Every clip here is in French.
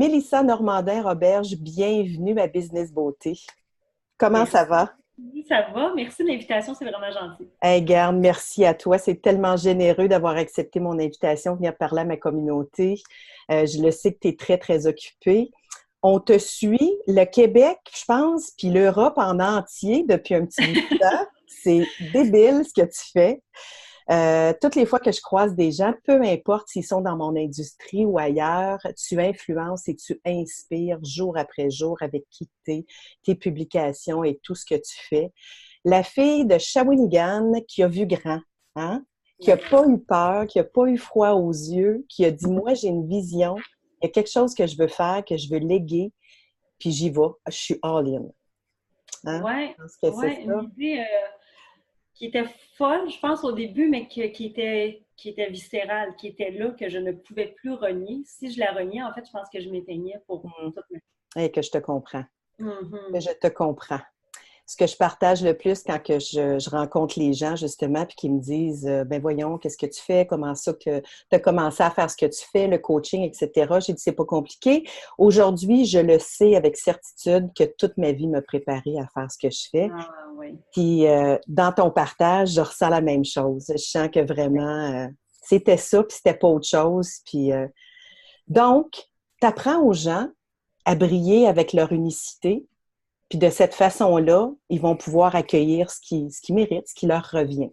Mélissa Normandin-Roberge, bienvenue à Business Beauté. Comment Merci. ça va? Ça va. Merci de l'invitation, c'est vraiment gentil. Hey, garde, merci à toi. C'est tellement généreux d'avoir accepté mon invitation, venir parler à ma communauté. Je le sais que tu es très, très occupée. On te suit, le Québec, je pense, puis l'Europe en entier depuis un petit bout de temps. C'est débile ce que tu fais. Toutes les fois que je croise des gens, peu importe s'ils sont dans mon industrie ou ailleurs, tu influences et tu inspires jour après jour avec qui tu es, tes publications et tout ce que tu fais. La fille de Shawinigan qui a vu grand, hein? Qui n'a Oui. pas eu peur, qui n'a pas eu froid aux yeux, qui a dit, moi, j'ai une vision, il y a quelque chose que je veux faire, que je veux léguer, puis j'y vais, je suis all-in. Hein? Ouais, Je pense que c'est ouais, une ça. idée qui était folle, je pense, au début, mais qui était viscérale, qui était là, que je ne pouvais plus renier. Si je la reniais, en fait, je pense que je m'éteignais pour Mm. toute ma vie. Et que je te comprends. Que Mhm. je te comprends. Ce que je partage le plus quand que je rencontre les gens, justement, puis qu'ils me disent, ben voyons, qu'est-ce que tu fais? Comment ça que tu as commencé à faire ce que tu fais, le coaching, etc. J'ai dit, c'est pas compliqué. Aujourd'hui, je le sais avec certitude que toute ma vie m'a préparée à faire ce que je fais. Ah oui. Puis, dans ton partage, je ressens la même chose. Je sens que vraiment, c'était ça, puis c'était pas autre chose. Puis, donc, tu apprends aux gens à briller avec leur unicité, puis de cette façon-là, ils vont pouvoir accueillir ce qu'ils méritent, ce qui leur revient.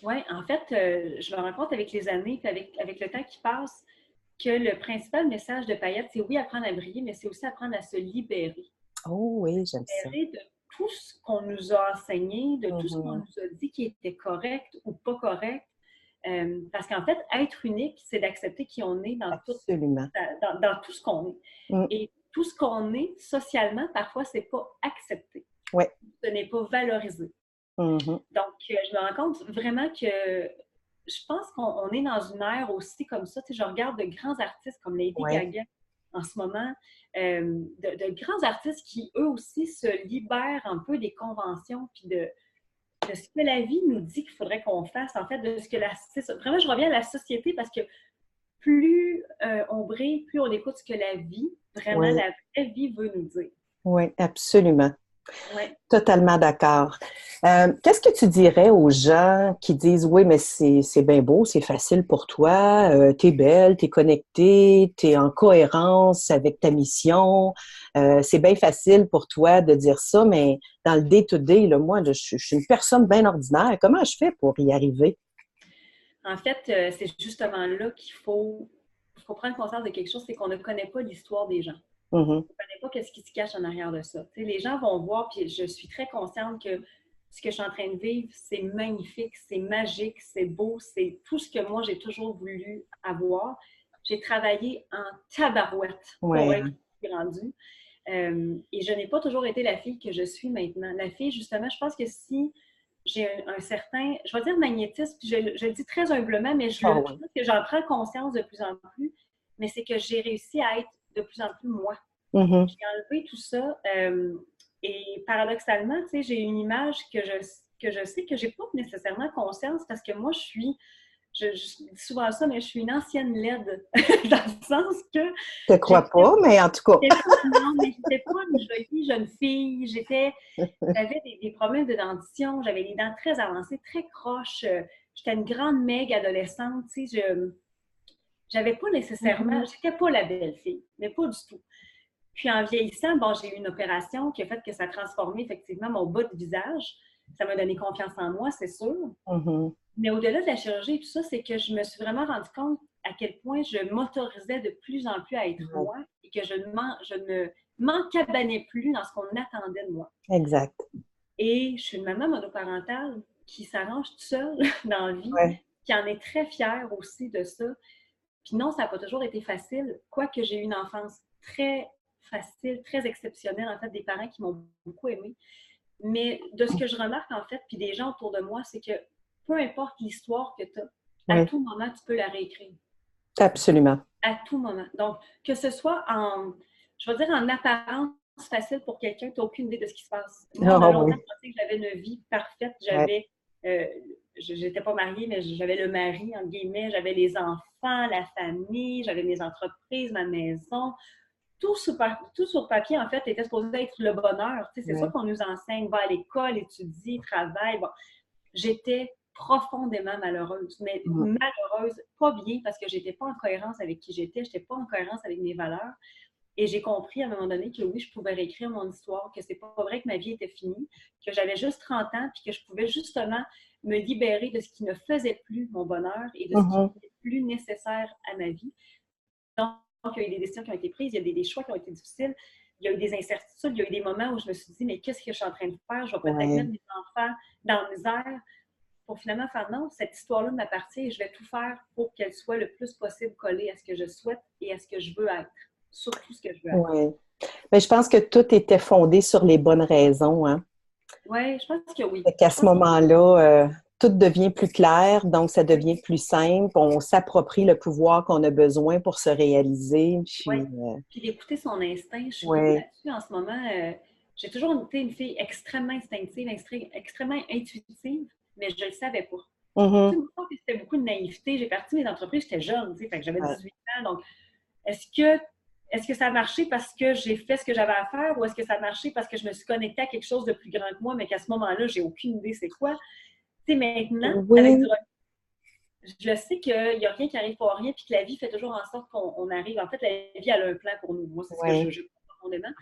Oui, en fait, je me rends compte avec les années, puis avec le temps qui passe, que le principal message de Payette, c'est oui, apprendre à briller, mais c'est aussi apprendre à se libérer. Oh oui, j'aime ça. De tout ce qu'on nous a enseigné, de tout ce qu'on Mhm. nous a dit qui était correct ou pas correct. Parce qu'en fait, être unique, c'est d'accepter qui on est Absolument. dans tout ce qu'on est. Mm. Et tout ce qu'on est socialement, parfois, c'est pas accepté. Oui. Ce n'est pas valorisé. Mhm. Donc, je me rends compte vraiment que je pense qu'on est dans une ère aussi comme ça. Tu sais, je regarde de grands artistes comme Lady Oui. Gaga en ce moment, de grands artistes qui, eux aussi, se libèrent un peu des conventions puis de ce que la vie nous dit qu'il faudrait qu'on fasse, en fait, de ce que la... C'est ça. Vraiment, je reviens à la société parce que plus on brille, plus on écoute ce que la vie, vraiment, Oui. la vraie vie veut nous dire. Oui, absolument. Ouais. Totalement d'accord. Qu'est-ce que tu dirais aux gens qui disent, oui, mais c'est bien beau, c'est facile pour toi, t'es belle, t'es connectée, t'es en cohérence avec ta mission, c'est bien facile pour toi de dire ça, mais dans le day-to-day, là, moi, je suis une personne bien ordinaire. Comment je fais pour y arriver? En fait, c'est justement là faut prendre conscience de quelque chose, c'est qu'on ne connaît pas l'histoire des gens. Mhm. On ne connaît pas qu'est-ce qui se cache en arrière de ça. Tu sais, les gens vont voir, puis je suis très consciente que ce que je suis en train de vivre, c'est magnifique, c'est magique, c'est beau, c'est tout ce que moi j'ai toujours voulu avoir. J'ai travaillé en tabarouette pour être Ouais. rendue. Et je n'ai pas toujours été la fille que je suis maintenant. La fille, justement, je pense que si j'ai un certain, je vais dire magnétisme, puis je le dis très humblement, mais Ah je oui. pense que j'en prends conscience de plus en plus, mais c'est que j'ai réussi à être de plus en plus moi. Mhm. J'ai enlevé tout ça. Et paradoxalement, tu sais, j'ai une image que je sais que j'ai pas nécessairement conscience parce que moi, je dis souvent ça, mais je suis une ancienne laide, dans le sens que Je te crois j'étais pas, mais en tout cas. j'étais pas, non, mais j'étais pas une jolie jeune fille. J'avais des problèmes de dentition, j'avais les dents très avancées, très croches. J'étais une grande meg adolescente, tu sais, j'avais pas nécessairement, Mhm. j'étais pas la belle fille, mais pas du tout. Puis en vieillissant, bon, j'ai eu une opération qui a fait que ça a transformé effectivement mon bas de visage. Ça m'a donné confiance en moi, c'est sûr. Mhm. Mais au-delà de la chirurgie et tout ça, c'est que je me suis vraiment rendu compte à quel point je m'autorisais de plus en plus à être Ouais. moi et que je ne m'encabanais plus dans ce qu'on attendait de moi. Exact. Et je suis une maman monoparentale qui s'arrange toute seule dans la vie, Ouais. qui en est très fière aussi de ça. Puis non, ça n'a pas toujours été facile, quoique j'ai eu une enfance très facile, très exceptionnelle, en fait, des parents qui m'ont beaucoup aimée. Mais de ce que je remarque, en fait, puis des gens autour de moi, c'est que peu importe l'histoire que tu as, à Oui, tout moment, tu peux la réécrire. absolument. À tout moment. Donc, que ce soit je vais dire, en apparence facile pour quelqu'un, tu n'as aucune idée de ce qui se passe. Moi, on a Ah longtemps oui. pensé que j'avais une vie parfaite. Ouais. Euh, j'étais pas mariée, mais j'avais le mari, entre guillemets, j'avais les enfants, la famille, j'avais mes entreprises, ma maison. tout sur papier, en fait, était supposé être le bonheur. Tu sais, c'est Ouais. ça qu'on nous enseigne. Va à l'école, étudie, travaille. Bon, j'étais profondément malheureuse, mais Mm. malheureuse, pas bien, parce que j'étais pas en cohérence avec qui j'étais pas en cohérence avec mes valeurs. Et j'ai compris à un moment donné que oui, je pouvais réécrire mon histoire, que c'est pas vrai que ma vie était finie, que j'avais juste 30 ans, puis que je pouvais justement me libérer de ce qui ne faisait plus mon bonheur et de ce qui Mhm. n'était plus nécessaire à ma vie. Donc, il y a eu des décisions qui ont été prises, il y a des choix qui ont été difficiles, il y a eu des incertitudes, il y a eu des moments où je me suis dit, mais qu'est-ce que je suis en train de faire? Je vais peut-être Ouais. mettre mes enfants dans la misère pour finalement faire non, cette histoire-là m'appartient et je vais tout faire pour qu'elle soit le plus possible collée à ce que je souhaite et à ce que je veux être. Surtout ce que je veux être. Ouais. Mais je pense que tout était fondé sur les bonnes raisons, hein. Oui, je pense que oui. Fait qu'à Je ce pense que moment-là, tout devient plus clair, donc ça devient plus simple. On s'approprie le pouvoir qu'on a besoin pour se réaliser. oui. Puis, Puis d'écouter son instinct, je suis beaucoup ouais. là-dessus en ce moment. J'ai toujours été une fille extrêmement instinctive, extrêmement intuitive, mais je ne le savais pas. Tu Mhm. sais, moi, c'était beaucoup de naïveté. J'ai parti mes entreprises, j'étais jeune, tu sais, fait que j'avais Ouais. 18 ans. Donc, est-ce que, est-ce que ça a marché parce que j'ai fait ce que j'avais à faire ou est-ce que ça a marché parce que je me suis connectée à quelque chose de plus grand que moi, mais qu'à ce moment-là, j'ai aucune idée c'est quoi? Tu sais, maintenant, avec du Oui. recul, je sais qu'il n'y a rien qui arrive pour rien, puis que la vie fait toujours en sorte qu'on arrive. En fait, la vie, elle a un plan pour nous. Moi, c'est ce que Ouais. je crois profondément.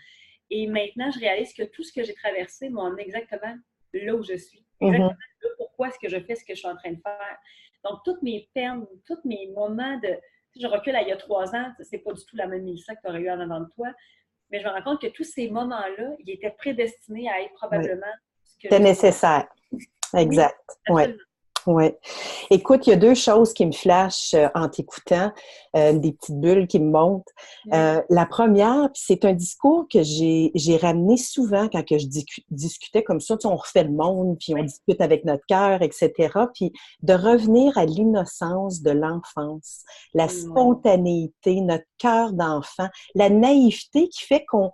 Et maintenant, je réalise que tout ce que j'ai traversé m'a emmené exactement là où je suis. Mhm. Exactement là pourquoi est-ce que je fais ce que je suis en train de faire. Donc, toutes mes peines, tous mes moments de. Si je recule à il y a 3 ans, c'est pas du tout la même Mélissa que tu aurais eu en avant de toi, mais je me rends compte que tous ces moments-là, ils étaient prédestinés à être Oui. probablement ce que C'est je suis en train de nécessaire. faire. Oui, Exact. Oui. absolument. Oui. Écoute, il y a deux choses qui me flashent en t'écoutant, des petites bulles qui me montent. Mm. La première, puis c'est un discours que j'ai ramené souvent quand que je discutais comme ça, tu sais, on refait le monde, puis on Oui. discute avec notre cœur, etc. Puis de revenir à l'innocence de l'enfance, la Oui. spontanéité, notre cœur d'enfant, la naïveté qui fait qu'on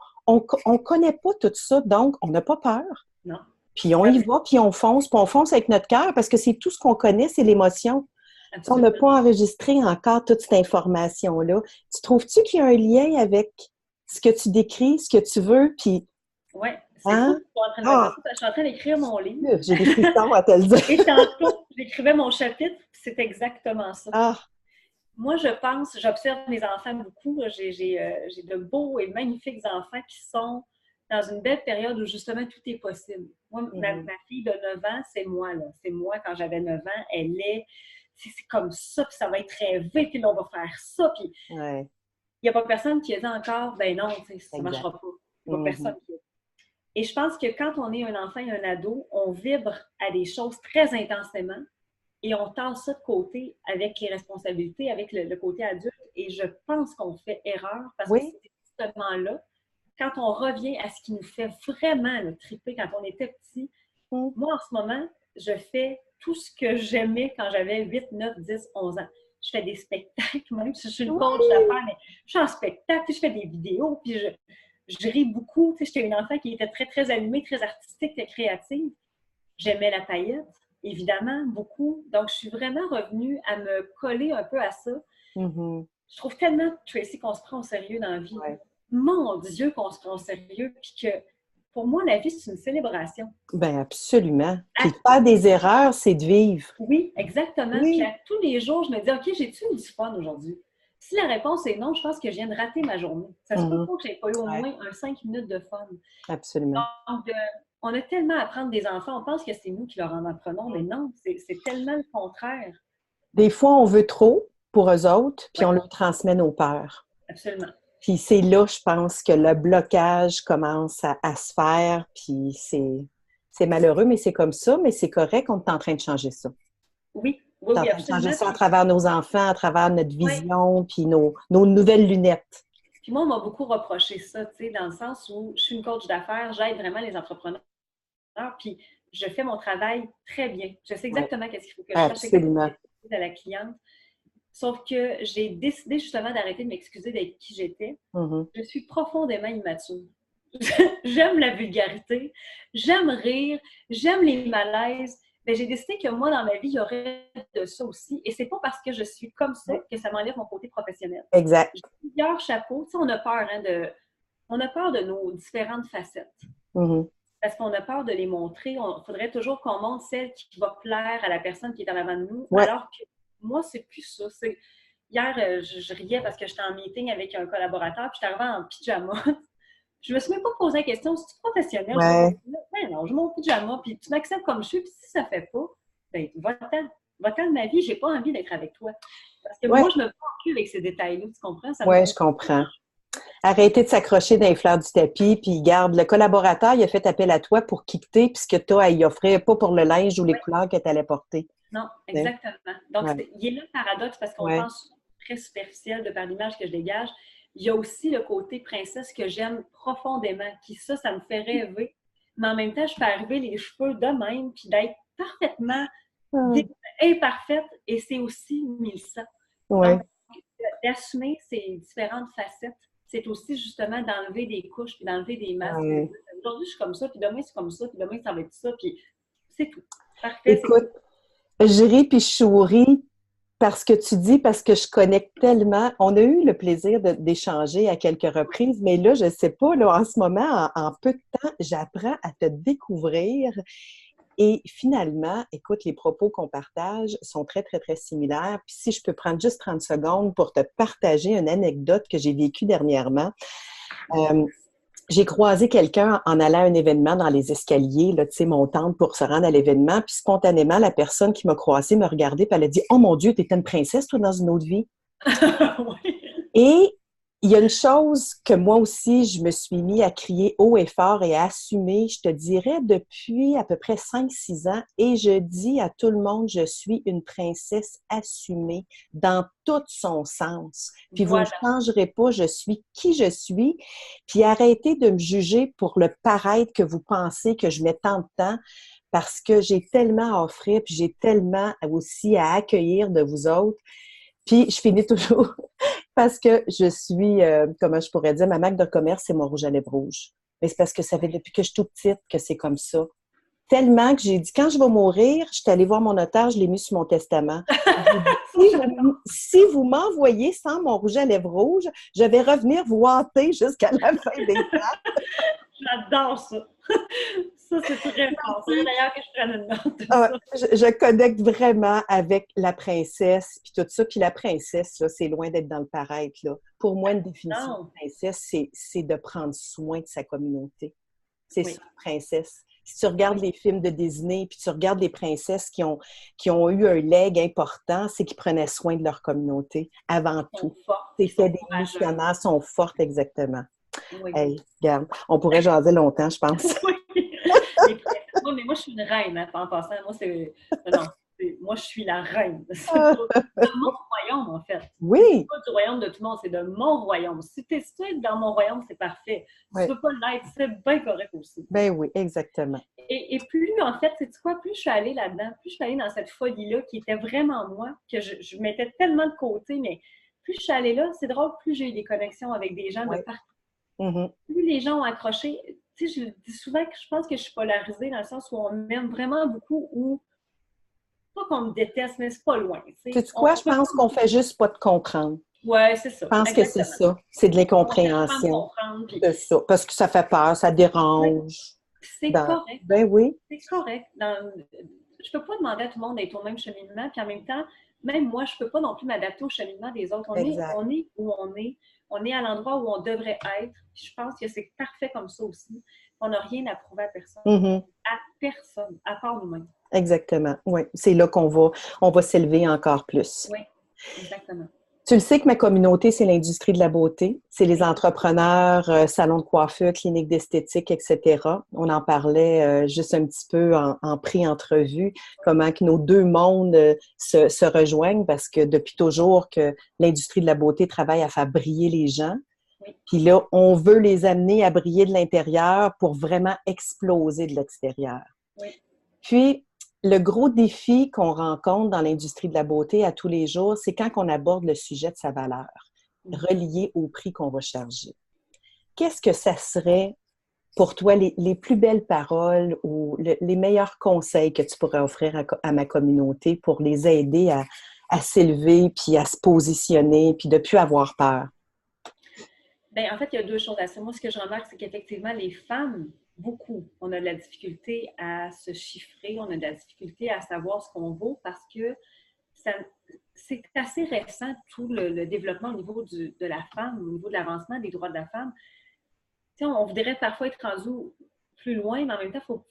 connaît pas tout ça, donc on n'a pas peur. Non. Puis on y va, puis on fonce avec notre cœur parce que c'est tout ce qu'on connaît, c'est l'émotion. On n'a Absolument. pas enregistré encore toute cette information-là. Tu trouves-tu qu'il y a un lien avec ce que tu décris, ce que tu veux, puis, Oui, c'est fou hein? que tu sois en train de me dire Ah, ça, parce que je suis en train d'écrire mon livre. j'ai des frissons à te le Et dire. tantôt, j'écrivais mon chapitre, puis c'est exactement ça. Ah, Moi, j'observe mes enfants beaucoup. J'ai de beaux et magnifiques enfants qui sont dans une belle période où justement tout est possible. Moi, mhm. ma fille de 9 ans, c'est moi, là. C'est moi quand j'avais 9 ans. C'est comme ça, puis ça va être rêvé, puis là, on va faire ça. Puis Ouais, il n'y a pas personne qui a dit encore, ben non, ça ne exact. marchera pas. Il n'y a pas Mhm. personne qui a dit. Et je pense que quand on est un enfant et un ado, on vibre à des choses très intensément et on tasse ça de côté avec les responsabilités, avec le côté adulte. Et je pense qu'on fait erreur parce que Oui. c'est justement là, quand on revient à ce qui nous fait vraiment le triper quand on était petit. Mhm. Moi, en ce moment, je fais tout ce que j'aimais quand j'avais 8, 9, 10, 11 ans. Je fais des spectacles, même si je suis une coach d'affaires, mais je suis en spectacle, je fais des vidéos, puis je ris beaucoup. Tu sais, j'étais une enfant qui était très, très allumée, très artistique, très créative. J'aimais la paillette, évidemment, beaucoup. Donc, je suis vraiment revenue à me coller un peu à ça. Mhm. Je trouve tellement, Tracy, qu'on se prend au sérieux dans la vie. Ouais. Mon Dieu, qu'on se prend au sérieux. Puis que, pour moi, la vie, c'est une célébration. Ben absolument. À Puis tous faire les des erreurs, c'est de vivre. Oui, exactement. Puis Oui. à tous les jours, je me dis, OK, j'ai-tu eu du fun aujourd'hui? Si la réponse est non, je pense que je viens de rater ma journée. Ça se peut Mhm. pas que j'ai pas eu au Ouais, moins un 5 minutes de fun. absolument. Donc, on a tellement à apprendre des enfants. On pense que c'est nous qui leur en apprenons, mais non, c'est tellement le contraire. Des fois, on veut trop pour eux autres, puis Oui, on leur transmet nos peurs. absolument. Puis c'est là, je pense, que le blocage commence à se faire, puis c'est malheureux, mais c'est comme ça, mais c'est correct, on est en train de changer ça. Oui, oui, On est en oui, train de changer absolument. ça à travers nos enfants, à travers notre Ouais. vision, puis nos nouvelles lunettes. Puis moi, on m'a beaucoup reproché ça, tu sais, dans le sens où je suis une coach d'affaires, j'aide vraiment les entrepreneurs, puis je fais mon travail très bien. Je sais Oui, exactement qu'est-ce qu'il faut que je fasse, je sais exactement absolument. qu'est-ce qu'il faut à la cliente. Sauf que j'ai décidé justement d'arrêter de m'excuser d'être qui j'étais. Mhm. Je suis profondément immature. J'aime la vulgarité, j'aime rire, j'aime les malaises, ben, j'ai décidé que moi, dans ma vie, il y aurait de ça aussi. Et c'est pas parce que je suis comme ça que ça m'enlève mon côté professionnel. Exact. J'ai plusieurs chapeaux. Tu sais, on a peur, hein, on a peur de nos différentes facettes. Mhm. Parce qu'on a peur de les montrer. Il faudrait toujours qu'on montre celle qui va plaire à la personne qui est en avant de nous. Ouais. Alors que moi, c'est plus ça. Hier, je riais parce que j'étais en meeting avec un collaborateur, puis j'étais arrivée en pyjama. Je me suis même pas posé la question, c'est-tu professionnel? Ouais. Ben non, je mets mon pyjama, puis tu m'acceptes comme je suis, puis si ça ne fait pas, ben va-t'en de ma vie, j'ai pas envie d'être avec toi. Parce que Ouais. moi, je me bats plus avec ces détails-là, tu comprends? Oui, je comprends. Arrêtez de s'accrocher dans les fleurs du tapis, puis garde, le collaborateur, il a fait appel à toi pour quitter, puis ce que tu as à y offrir, pas pour le linge ou les couleurs que tu allais porter. Non, exactement. Donc, ouais. il est là le paradoxe parce qu'on ouais. pense très superficiel de par l'image que je dégage. Il y a aussi le côté princesse que j'aime profondément, qui ça me fait rêver. Mais en même temps, je fais arriver les cheveux de même, puis d'être parfaitement imparfaite, et c'est aussi 1100. Ouais. Donc, d'assumer ces différentes facettes, c'est aussi justement d'enlever des couches, puis d'enlever des masques. Ouais. Aujourd'hui, je suis comme ça, puis demain, c'est comme ça, puis demain, ça va être ça, puis c'est tout. Parfait. Écoute, je ris puis je souris parce que tu dis, parce que je connecte tellement. On a eu le plaisir d'échanger à quelques reprises, mais là, je ne sais pas, là, en ce moment, en peu de temps, j'apprends à te découvrir. Et finalement, écoute, les propos qu'on partage sont très, très, très similaires. Puis si je peux prendre juste 30 secondes pour te partager une anecdote que j'ai vécue dernièrement. J'ai croisé quelqu'un en allant à un événement dans les escaliers, là, tu sais, montante pour se rendre à l'événement. Puis spontanément, la personne qui m'a croisée me regardait et elle a dit « Oh mon Dieu, t'étais une princesse, toi, dans une autre vie. » Oui. Et il y a une chose que moi aussi, je me suis mis à crier haut et fort et à assumer, je te dirais, depuis à peu près 5-6 ans. Et je dis à tout le monde, je suis une princesse assumée dans tout son sens. Puis Voilà. vous ne changerez pas, je suis qui je suis. Puis arrêtez de me juger pour le paraître que vous pensez que je mets tant de temps parce que j'ai tellement à offrir, puis j'ai tellement aussi à accueillir de vous autres. Puis je finis toujours parce que je suis, comment je pourrais dire, ma marque de commerce, c'est mon rouge à lèvres rouge. Mais c'est parce que ça fait depuis que je suis toute petite que c'est comme ça. Tellement que j'ai dit, quand je vais mourir, je suis allée voir mon notaire, je l'ai mis sur mon testament. Si vous m'envoyez sans mon rouge à lèvres rouge, je vais revenir vous hanter jusqu'à la fin des temps. J'adore ça. Ça, c'est très fort. C'est d'ailleurs que je prenne une note. Je connecte vraiment avec la princesse, puis tout ça. Puis la princesse, là, c'est loin d'être dans le paraître. Là. Pour moi, une définition de princesse, c'est de prendre soin de sa communauté. C'est ça, princesse. Si tu regardes les films de Disney, puis tu regardes les princesses qui ont eu un leg important, c'est qu'ils prenaient soin de leur communauté avant tout. C'est fait des missionnaires, sont fortes, exactement. Oui. Hey, regarde, on pourrait jaser longtemps, je pense. Oui. Mais moi, je suis une reine, hein, en passant. Moi, je suis la reine. C'est de mon royaume, en fait. Oui. C'est pas du royaume de tout le monde, c'est de mon royaume. Si tu es dans mon royaume, c'est parfait. Si tu ne veux pas l'être, c'est bien correct aussi. Ben oui, exactement. Et plus, en fait, sais-tu quoi, plus je suis allée là-dedans, plus je suis allée dans cette folie-là qui était vraiment moi, que je mettais tellement de côté, mais plus je suis allée là, c'est drôle, plus j'ai eu des connexions avec des gens de partout. Mm-hmm. Plus les gens ont accroché, tu sais, je dis souvent que je pense que je suis polarisée dans le sens où on m'aime vraiment beaucoup ou pas qu'on me déteste, mais c'est pas loin. Sais-tu quoi? Je pense qu'on fait juste pas te comprendre. Oui, c'est ça. Je pense que c'est ça. C'est de l'incompréhension. C'est ça. Parce que ça fait peur, ça dérange. C'est correct. Ben oui. C'est correct. Je peux pas demander à tout le monde d'être au même cheminement, puis en même temps, même moi, je peux pas non plus m'adapter au cheminement des autres. On est où on est. On est à l'endroit où on devrait être. Puis je pense que c'est parfait comme ça aussi. On n'a rien à prouver à personne. Mm-hmm. À personne, à part nous-mêmes. Exactement. Oui. C'est là qu'on va s'élever encore plus. Oui, exactement. Tu le sais que ma communauté, c'est l'industrie de la beauté. C'est les entrepreneurs, salons de coiffure, cliniques d'esthétique, etc. On en parlait juste un petit peu en pré-entrevue, comment que nos deux mondes se rejoignent parce que depuis toujours que l'industrie de la beauté travaille à faire briller les gens. Oui. Puis là, on veut les amener à briller de l'intérieur pour vraiment exploser de l'extérieur. Oui. Puis, le gros défi qu'on rencontre dans l'industrie de la beauté à tous les jours, c'est quand on aborde le sujet de sa valeur, relié au prix qu'on va charger. Qu'est-ce que ça serait pour toi, les plus belles paroles ou les meilleurs conseils que tu pourrais offrir à ma communauté pour les aider à s'élever, puis à se positionner, puis de ne plus avoir peur? Bien, en fait, il y a deux choses à ça. Moi, ce que je remarque, c'est qu'effectivement, les femmes, beaucoup, on a de la difficulté à se chiffrer, on a de la difficulté à savoir ce qu'on vaut parce que ça, c'est assez récent, tout le développement au niveau de la femme, au niveau de l'avancement des droits de la femme. Tu sais, on voudrait parfois être rendu plus loin, mais en même temps, il faut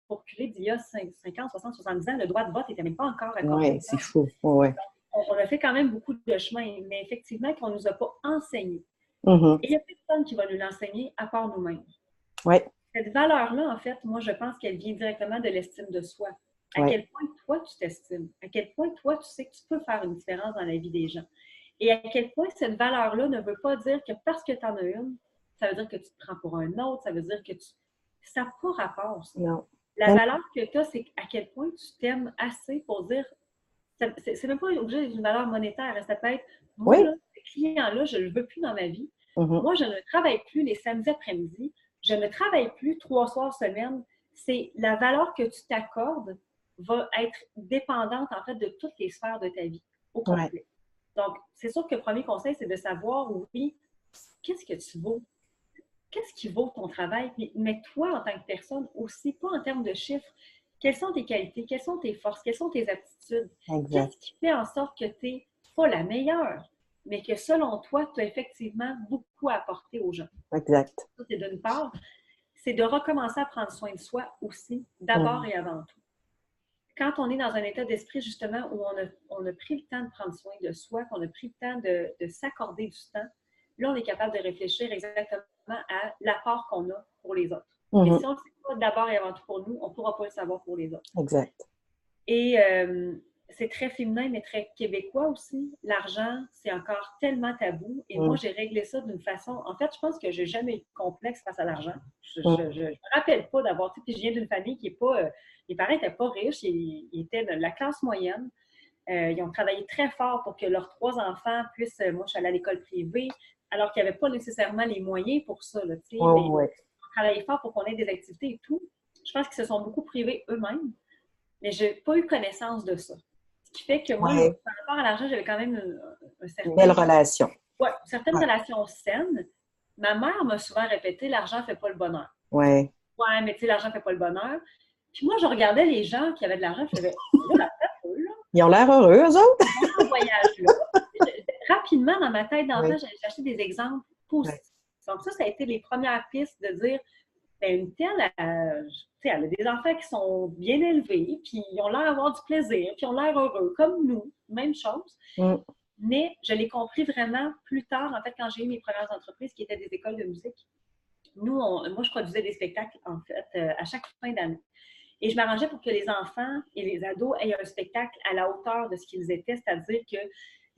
reculer d'il y a 50, 60, 70 ans. Le droit de vote n'était même pas encore accordé Oui, aux c'est femmes. fou. Ouais. On a fait quand même beaucoup de chemin, mais effectivement, qu'on ne nous a pas enseigné. Mhm. Et il n'y a personne qui va nous l'enseigner à part nous-mêmes. Ouais. Cette valeur-là, en fait, moi, je pense qu'elle vient directement de l'estime de soi. À Ouais. quel point toi, tu t'estimes. À quel point toi, tu sais que tu peux faire une différence dans la vie des gens. Et à quel point cette valeur-là ne veut pas dire que parce que tu en as une, ça veut dire que tu te prends pour un autre, ça veut dire que tu... Ça n'a pas rapport, ça. Non. La valeur que tu as, c'est à quel point tu t'aimes assez pour dire... C'est même pas obligé d'être une valeur monétaire. Ça peut être, moi, Oui. là, ce client-là, je ne le veux plus dans ma vie. Mhm. Moi, je ne travaille plus les samedis après-midi. Je ne travaille plus 3 soirs semaine. C'est la valeur que tu t'accordes va être dépendante, en fait, de toutes les sphères de ta vie, au complet. Ouais. Donc, c'est sûr que le premier conseil, c'est de savoir, oui, qu'est-ce que tu vaux? Qu'est-ce qui vaut ton travail? Mais toi, en tant que personne aussi, pas en termes de chiffres, quelles sont tes qualités? Quelles sont tes forces? Quelles sont tes aptitudes? Exact. Qu'est-ce qui fait en sorte que tu n'es pas la meilleure, mais que selon toi, tu as effectivement beaucoup à apporter aux gens? Exact. Ça, c'est d'une part. C'est de recommencer à prendre soin de soi aussi, d'abord Mhm. et avant tout. Quand on est dans un état d'esprit, justement, où on a pris le temps de prendre soin de soi, qu'on a pris le temps de s'accorder du temps, là, on est capable de réfléchir exactement à l'apport qu'on a pour les autres. Mais Mhm. si on ne le sait pas d'abord et avant tout pour nous, on ne pourra pas le savoir pour les autres. Exact. Et c'est très féminin, mais très québécois aussi. L'argent, c'est encore tellement tabou. Et moi, j'ai réglé ça d'une façon... En fait, je pense que je n'ai jamais eu de complexe face à l'argent. Je ne me rappelle pas d'avoir... Puis je viens d'une famille qui n'est pas... mes parents n'étaient pas riches, ils étaient de la classe moyenne. Ils ont travaillé très fort pour que leurs 3 enfants puissent... moi, je suis allée à l'école privée, alors qu'il n'y avait pas nécessairement les moyens pour ça. Là, mais ils ont travaillé fort pour qu'on ait des activités et tout. Je pense qu'ils se sont beaucoup privés eux-mêmes. Mais je n'ai pas eu connaissance de ça. Ce qui fait que moi, par rapport à l'argent, j'avais quand même une belle relation. Ouais, une certaine relation saine. Ma mère m'a souvent répété, l'argent ne fait pas le bonheur. Ouais. Ouais, mais tu sais, l'argent ne fait pas le bonheur. Puis moi, je regardais les gens qui avaient de l'argent, je faisais, là, ils ont l'air heureux, eux autres. Dans ce voyage-là. Rapidement, dans ma tête d'enfant, j'allais chercher des exemples positifs. Donc ça a été les premières pistes de dire, ben, une telle, elle a des enfants qui sont bien élevés, puis ils ont l'air d'avoir du plaisir, puis ils ont l'air heureux, comme nous, même chose. Mais je l'ai compris vraiment plus tard, en fait, quand j'ai eu mes premières entreprises qui étaient des écoles de musique. Moi, je produisais des spectacles, en fait, à chaque fin d'année. Et je m'arrangeais pour que les enfants et les ados aient un spectacle à la hauteur de ce qu'ils étaient, c'est-à-dire qu'il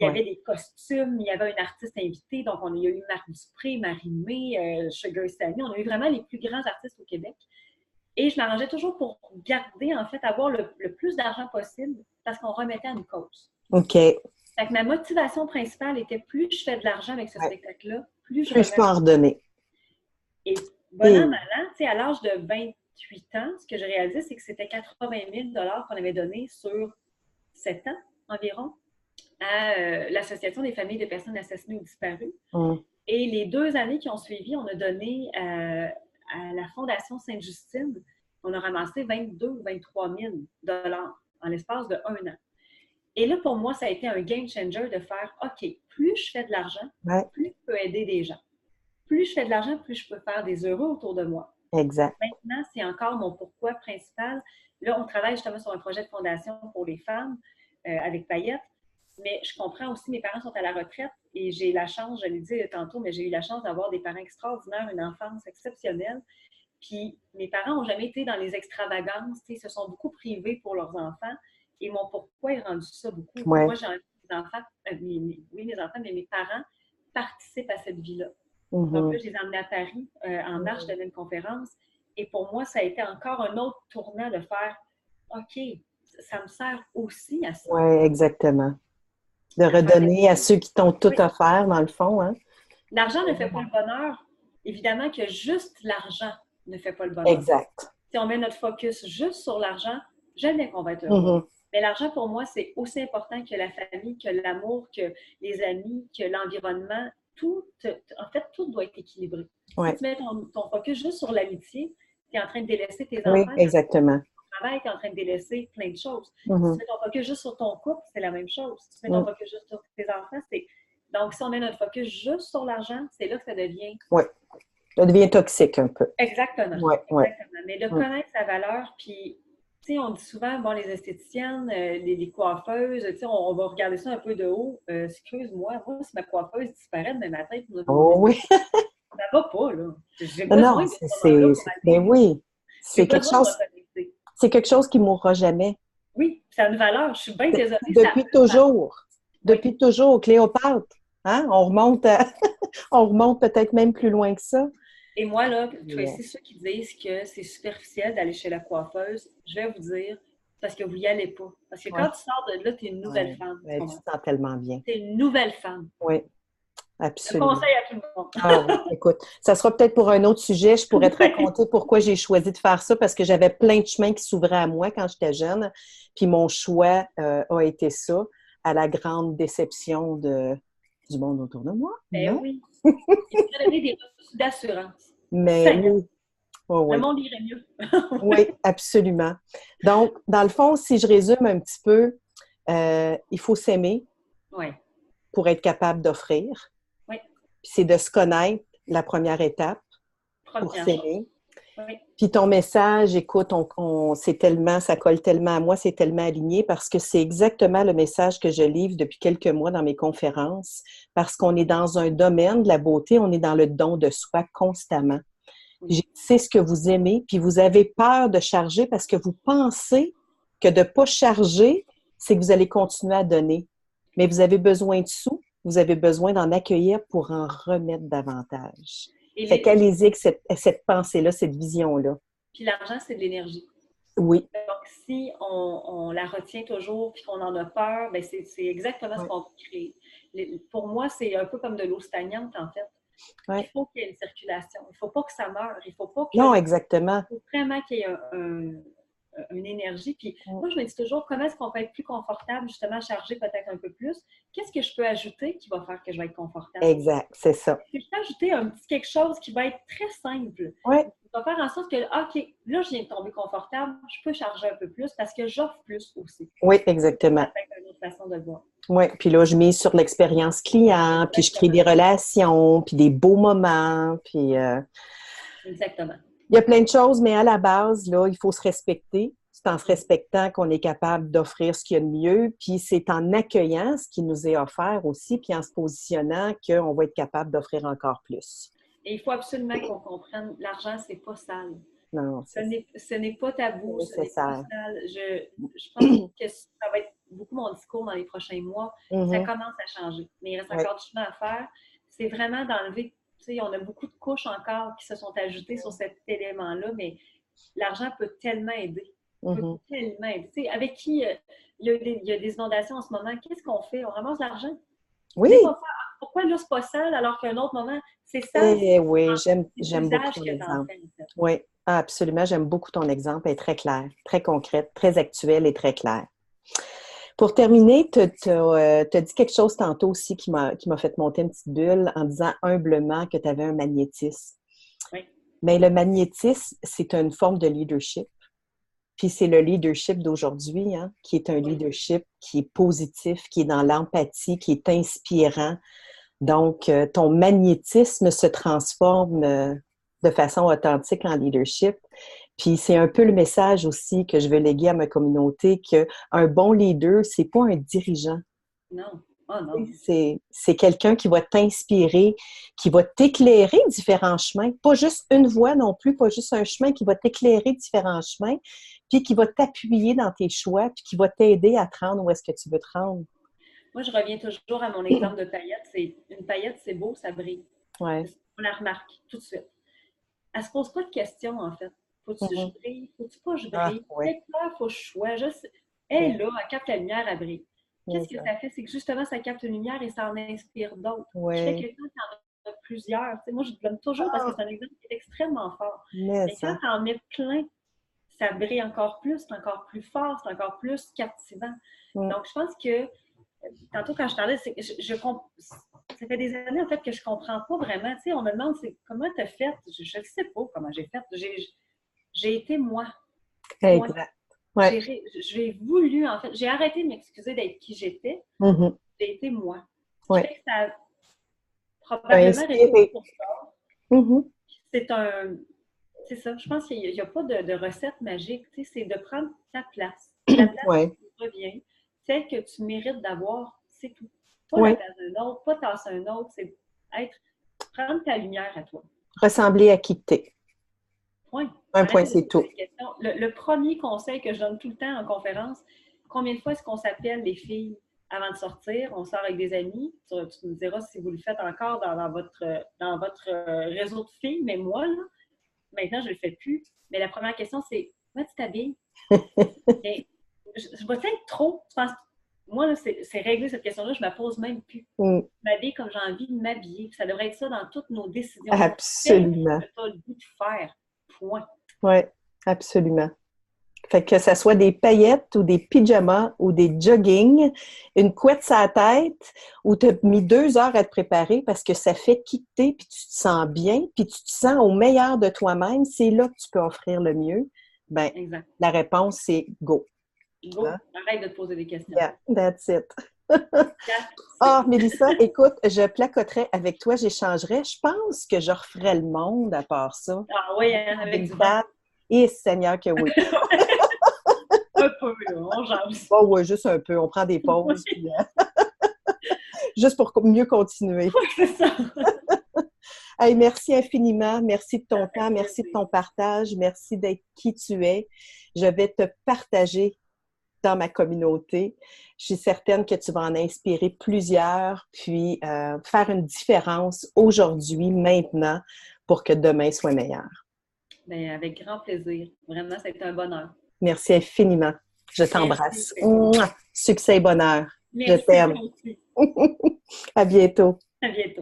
y avait des costumes, il y avait un artiste invité, donc il y a eu Marc Dupré, Marie-Mé, Sugar Sammy, on a eu vraiment les plus grands artistes au Québec. Et je m'arrangeais toujours pour garder, en fait, avoir le plus d'argent possible parce qu'on remettait à une cause. OK. Fait que ma motivation principale était plus je fais de l'argent avec ce spectacle-là, plus je peux en redonner. Et bon an, mal an, tu sais, à l'âge de 28 ans, ce que j'ai réalisé, c'est que c'était 80 000 qu'on avait donné sur 7 ans environ à l'Association des familles de personnes assassinées ou disparues. Et les 2 années qui ont suivi, on a donné à la Fondation Sainte-Justine, on a ramassé 22 ou 23 000 en l'espace de 1 an. Et là, pour moi, ça a été un game changer de faire, OK, plus je fais de l'argent, plus je peux aider des gens. Plus je fais de l'argent, plus je peux faire des heureux autour de moi. Exact. Maintenant, c'est encore mon pourquoi principal. Là, on travaille justement sur un projet de fondation pour les femmes avec Payette. Mais je comprends aussi, mes parents sont à la retraite et j'ai la chance, je l'ai dit tantôt, mais j'ai eu la chance d'avoir des parents extraordinaires, une enfance exceptionnelle. Puis mes parents n'ont jamais été dans les extravagances, ils se sont beaucoup privés pour leurs enfants. Et mon pourquoi est rendu ça beaucoup. Moi, j'ai envie que mes enfants, mes enfants, mais mes parents participent à cette vie-là. Donc là, je les ai emmenés à Paris en mars, je donnais une conférence. Et pour moi, ça a été encore un autre tournant de faire OK, ça me sert aussi à ça. Oui, exactement. De redonner à ceux qui t'ont tout offert, dans le fond. Hein? L'argent ne fait pas le bonheur. Évidemment que juste l'argent ne fait pas le bonheur. Exact. Si on met notre focus juste sur l'argent, jamais qu'on va être heureux. Mais l'argent, pour moi, c'est aussi important que la famille, que l'amour, que les amis, que l'environnement. En fait, tout doit être équilibré. Ouais. Si tu mets ton focus juste sur l'amitié, tu es en train de délaisser tes Oui, enfants. exactement. Ton travail, tu es en train de délaisser plein de choses. Si tu mets ton focus juste sur ton couple, c'est la même chose. Si tu mets ton focus juste sur tes enfants, c'est... Donc, si on met notre focus juste sur l'argent, c'est là que ça devient... Oui, ça devient toxique un peu. Exactement. Ouais. Exactement. Mais de connaître sa valeur, puis, tu sais, on dit souvent, bon, les esthéticiennes, les coiffeuses, tu sais, on va regarder ça un peu de haut. Excuse-moi, moi, si ma coiffeuse disparaît demain matin pour Oh oui. ça va pas, là. J'ai Non, besoin de ce moment-là pour aller. ben oui. J'ai besoin de reconnecter. C'est quelque chose qui ne mourra jamais. Oui, ça a une valeur. Je suis bien désolée. Depuis toujours. Depuis toujours, Cléopâtre. Hein? On remonte peut-être même plus loin que ça. Et moi, là, Tracy, ceux qui disent que c'est superficiel d'aller chez la coiffeuse, je vais vous dire, parce que vous n'y allez pas. Parce que quand tu sors de là, tu es une nouvelle femme. Tu te sens tellement bien. Tu es une nouvelle femme. Oui, absolument. Je conseille à tout le monde. Ah oui, écoute, ça sera peut-être pour un autre sujet. Je pourrais te raconter pourquoi j'ai choisi de faire ça, parce que j'avais plein de chemins qui s'ouvraient à moi quand j'étais jeune. Puis mon choix a été ça, à la grande déception du monde autour de moi. Ben oui. Il faudrait donner des reçus d'assurance. Mais oui. Oh, le monde irait mieux. Oui, absolument. Donc, dans le fond, si je résume un petit peu, il faut s'aimer pour être capable d'offrir. Oui. Puis c'est de se connaître, la première étape, pour s'aimer. Oui. Puis ton message, écoute, ça colle tellement à moi, c'est tellement aligné parce que c'est exactement le message que je livre depuis quelques mois dans mes conférences, parce qu'on est dans un domaine de la beauté, on est dans le don de soi constamment. C'est ce que vous aimez, puis vous avez peur de charger parce que vous pensez que de ne pas charger, c'est que vous allez continuer à donner. Mais vous avez besoin de sous, vous avez besoin d'en accueillir pour en remettre davantage. Fait qu'allez-y avec cette pensée-là, cette vision-là. Puis l'argent, c'est de l'énergie. Oui. Donc, si on la retient toujours puis qu'on en a peur, bien, c'est exactement ce qu'on crée. Pour moi, c'est un peu comme de l'eau stagnante, en fait. Il faut qu'il y ait une circulation. Il ne faut pas que ça meure. Il faut pas que... Non, exactement. Il faut vraiment qu'il y ait une énergie. Puis moi, je me dis toujours, comment est-ce qu'on peut être plus confortable, justement, à charger peut-être un peu plus? Qu'est-ce que je peux ajouter qui va faire que je vais être confortable? Exact, c'est ça. Je peux ajouter un petit quelque chose qui va être très simple. Oui. Qui va faire en sorte que, OK, là, je viens de tomber confortable, je peux charger un peu plus parce que j'offre plus aussi. Oui, exactement. Ça peut être une autre façon de le voir. Oui, puis là, je mise sur l'expérience client, puis je crée des relations, puis des beaux moments, puis... Exactement. Il y a plein de choses, mais à la base, là, il faut se respecter. C'est en se respectant qu'on est capable d'offrir ce qu'il y a de mieux, puis c'est en accueillant ce qui nous est offert aussi, puis en se positionnant qu'on va être capable d'offrir encore plus. Et il faut absolument qu'on comprenne, l'argent, c'est pas sale. Non, ce n'est pas tabou, ce n'est pas sale. Je pense que ça va être beaucoup mon discours dans les prochains mois. Ça commence à changer, mais il reste encore du chemin à faire. C'est vraiment d'enlever, tu sais, on a beaucoup de couches encore qui se sont ajoutées sur cet élément-là, mais l'argent peut tellement aider. Peut tellement aider. Tu sais, avec qui il y a des inondations en ce moment, qu'est-ce qu'on fait? On ramasse l'argent. Oui. Pourquoi là, c'est pas sale alors qu'un autre moment, c'est sale? Oui, j'aime beaucoup ton exemple. Oui, absolument. J'aime beaucoup ton exemple. Elle est très claire, très concrète, très actuelle et très claire. Pour terminer, tu as dit quelque chose tantôt aussi qui m'a fait monter une petite bulle en disant humblement que tu avais un magnétisme. Oui. Mais le magnétisme, c'est une forme de leadership. Puis c'est le leadership d'aujourd'hui, hein, qui est un leadership qui est positif, qui est dans l'empathie, qui est inspirant. Donc, ton magnétisme se transforme de façon authentique en leadership. Puis c'est un peu le message aussi que je veux léguer à ma communauté, qu'un bon leader, c'est pas un dirigeant. Non. Oh non. C'est quelqu'un qui va t'inspirer, qui va t'éclairer différents chemins, pas juste une voie non plus, pas juste un chemin, qui va t'éclairer différents chemins, puis qui va t'appuyer dans tes choix, puis qui va t'aider à te rendre où est-ce que tu veux te rendre. Moi, je reviens toujours à mon exemple de paillette. Une paillette, c'est beau, ça brille. Ouais. On la remarque tout de suite. Elle ne se pose pas de questions, en fait. Faut-tu que je brille? Faut-tu pas que je brille? Quelle couleur faut que je sois? Elle, là, elle capte la lumière, elle brille. Qu'est-ce que ça fait? C'est que justement, ça capte une lumière et ça en inspire d'autres. Qui fait que quand tu en a plusieurs. Tu sais, moi, je te donne toujours parce que c'est un exemple qui est extrêmement fort. Mais Mais quand tu en mets plein, ça brille encore plus, c'est encore plus fort, c'est encore plus captivant. Donc, je pense que, tantôt quand je parlais, c'est que ça fait des années, en fait, que je comprends pas vraiment. Tu sais, on me demande, comment tu as fait? Je ne sais pas comment j'ai fait. J'ai été moi. exact. Ouais. J'ai voulu, en fait, j'ai arrêté de m'excuser d'être qui j'étais. J'ai été moi. Ce qui fait que ça a probablement réussi pour ça. C'est ça. Je pense qu'il n'y a pas de recette magique. Tu sais, c'est de prendre ta place. La place qui te revient, celle que tu mérites d'avoir, c'est tout. Pas la place d'un autre, pas tasser un autre. C'est prendre ta lumière à toi. Ressembler à qui t'es. Point. Un point, c'est tout. Le premier conseil que je donne tout le temps en conférence, combien de fois est-ce qu'on s'appelle les filles avant de sortir? On sort avec des amis. Tu me diras si vous le faites encore dans votre réseau de filles, mais moi, là, maintenant, je ne le fais plus. Mais la première question, c'est comment tu t'habilles? Je vais être trop. Je pense, moi, là, c'est réglé cette question-là, je ne me la pose même plus. Je m'habille comme j'ai envie de m'habiller. Ça devrait être ça dans toutes nos décisions. Absolument. Ce que tu as le goût de faire. Point. Oui, absolument. Fait que ça soit des paillettes ou des pyjamas ou des joggings, une couette sur la tête ou tu as mis 2 heures à te préparer parce que ça fait quitter puis tu te sens bien puis tu te sens au meilleur de toi-même, c'est là que tu peux offrir le mieux. Ben, la réponse, c'est go. Go. Hein? Arrête de te poser des questions. Yeah, that's it. Mélissa, écoute, je placoterais avec toi, j'échangerais. Je pense que je referais le monde à part ça. Ah oui, hein, avec du vin. Et Seigneur que oui. Un peu, là, on jase. Oh, oui, juste un peu. On prend des pauses. Puis, juste pour mieux continuer. Oui, c'est ça. Hey, merci infiniment. Merci de ton temps. Merci de ton partage. Merci d'être qui tu es. Je vais te partager dans ma communauté. Je suis certaine que tu vas en inspirer plusieurs, puis faire une différence aujourd'hui, maintenant, pour que demain soit meilleur. Bien, avec grand plaisir. Vraiment, c'est un bonheur. Merci infiniment. Je t'embrasse. Succès et bonheur. Merci. Je t'aime. À bientôt. À bientôt.